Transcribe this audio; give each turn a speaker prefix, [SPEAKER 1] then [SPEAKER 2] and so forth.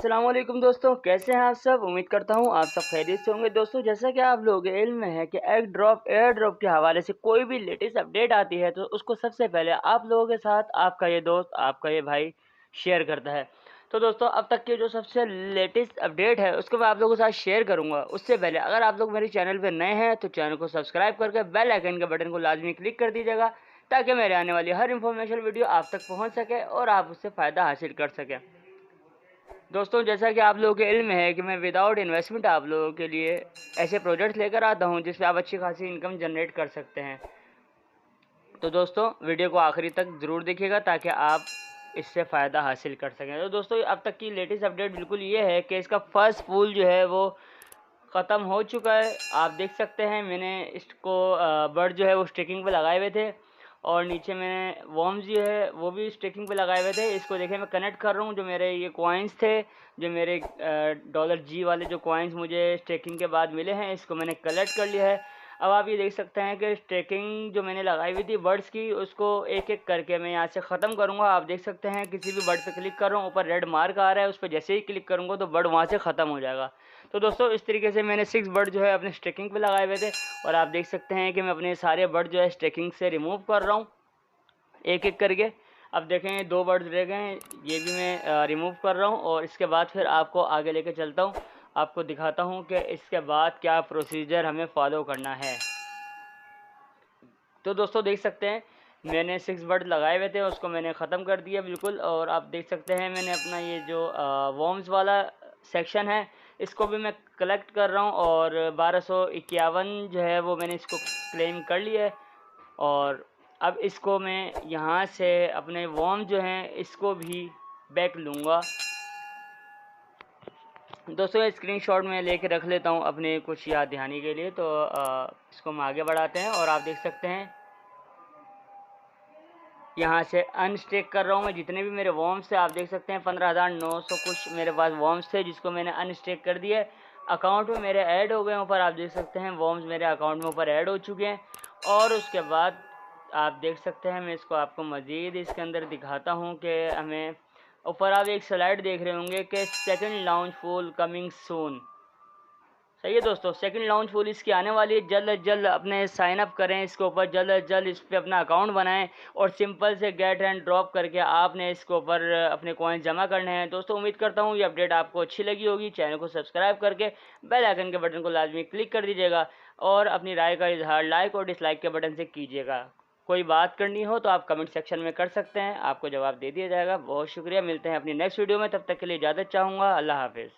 [SPEAKER 1] अस्सलाम वालेकुम दोस्तों, कैसे हैं आप सब। उम्मीद करता हूँ आप सब खैरियत से होंगे। दोस्तों, जैसा कि आप लोगों के इल्म में है कि एयर ड्रॉप के हवाले से कोई भी लेटेस्ट अपडेट आती है तो उसको सबसे पहले आप लोगों के साथ आपका ये दोस्त, आपका ये भाई शेयर करता है। तो दोस्तों, अब तक की जो सबसे लेटेस्ट अपडेट है उसको मैं आप लोगों के साथ शेयर करूँगा। उससे पहले अगर आप लोग मेरे चैनल पर नए हैं तो चैनल को सब्सक्राइब करके बेल आइकन के बटन को लाजमी क्लिक कर दीजिएगा, ताकि मेरे आने वाली हर इंफॉर्मेशन वीडियो आप तक पहुँच सके और आप उससे फ़ायदा हासिल कर सकें। दोस्तों, जैसा कि आप लोगों के इल्म है कि मैं विदाउट इन्वेस्टमेंट आप लोगों के लिए ऐसे प्रोजेक्ट्स लेकर आता हूं जिससे आप अच्छी खासी इनकम जनरेट कर सकते हैं। तो दोस्तों, वीडियो को आखिरी तक ज़रूर देखिएगा ताकि आप इससे फ़ायदा हासिल कर सकें। तो दोस्तों, अब तक की लेटेस्ट अपडेट बिल्कुल ये है कि इसका फर्स्ट पूल जो है वो ख़त्म हो चुका है। आप देख सकते हैं मैंने इसको बर्ड जो है वो स्टिकिंग पे लगाए हुए थे और नीचे मैंने वर्म्स जो है वो भी स्टिकिंग पे लगाए हुए थे। इसको देखिए मैं कनेक्ट कर रहा हूँ। जो मेरे ये कॉइन्स थे, जो मेरे $G वाले जो कॉइन्स मुझे स्टेकिंग के बाद मिले हैं, इसको मैंने कलेक्ट कर लिया है। अब आप ये देख सकते हैं कि स्टेकिंग जो मैंने लगाई हुई थी बर्ड्स की, उसको एक एक करके मैं यहाँ से ख़त्म करूँगा। आप देख सकते हैं किसी भी बर्ड पे क्लिक कर रहा हूँ, ऊपर रेड मार्क आ रहा है, उस पर जैसे ही क्लिक करूँगा तो बर्ड वहाँ से ख़त्म हो जाएगा। तो दोस्तों, इस तरीके से मैंने 6 बर्ड जो है अपने स्टेकिंग पे लगाए हुए थे और आप देख सकते हैं कि मैं अपने सारे बर्ड जो है स्टेकिंग से रिमूव कर रहा हूँ एक एक करके। अब देखें 2 बर्ड्स रह गए हैं, ये भी मैं रिमूव कर रहा हूँ और इसके बाद फिर आपको आगे लेके चलता हूँ, आपको दिखाता हूँ कि इसके बाद क्या प्रोसीजर हमें फॉलो करना है। तो दोस्तों, देख सकते हैं मैंने 6 बर्ड लगाए हुए थे, उसको मैंने ख़त्म कर दिया बिल्कुल। और आप देख सकते हैं मैंने अपना ये जो वर्म्स वाला सेक्शन है इसको भी मैं कलेक्ट कर रहा हूँ और 1251 जो है वो मैंने इसको क्लेम कर लिया है। और अब इसको मैं यहाँ से अपने वर्म जो हैं इसको भी बैक लूँगा। दोस्तों, स्क्रीनशॉट में लेके रख लेता हूँ अपने कुछ याद दहानी के लिए। तो इसको हम आगे बढ़ाते हैं और आप देख सकते हैं यहाँ से अनस्टेक कर रहा हूँ मैं जितने भी मेरे वर्म्स थे। आप देख सकते हैं 15,900 कुछ मेरे पास वर्म्स थे जिसको मैंने अनस्टेक कर दिया है। अकाउंट में मेरे ऐड हो गए ऊपर, आप देख सकते हैं वर्म्स मेरे अकाउंट में ऊपर ऐड हो चुके हैं। और उसके बाद आप देख सकते हैं मैं इसको आपको मज़ीद इसके अंदर दिखाता हूँ कि हमें ऊपर आप एक स्लाइड देख रहे होंगे कि second launch full coming soon. सही है दोस्तों, सेकंड लॉन्च फुल इसकी आने वाली है। जल्द अज जल्द अपने साइन अप करें इसके ऊपर, जल्द अज जल्द इस पर अपना अकाउंट बनाएं और सिंपल से गेट एंड ड्रॉप करके आपने इसके ऊपर अपने कॉइन जमा करने हैं। दोस्तों, उम्मीद करता हूँ ये अपडेट आपको अच्छी लगी होगी। चैनल को सब्सक्राइब करके बेल आइकन के बटन को लाजमी क्लिक कर दीजिएगा और अपनी राय का इजहार लाइक और डिसलाइक के बटन से कीजिएगा। कोई बात करनी हो तो आप कमेंट सेक्शन में कर सकते हैं, आपको जवाब दे दिया जाएगा। बहुत शुक्रिया, मिलते हैं अपनी नेक्स्ट वीडियो में, तब तक के लिए इजाज़त चाहूँगा। अल्लाह हाफिज़।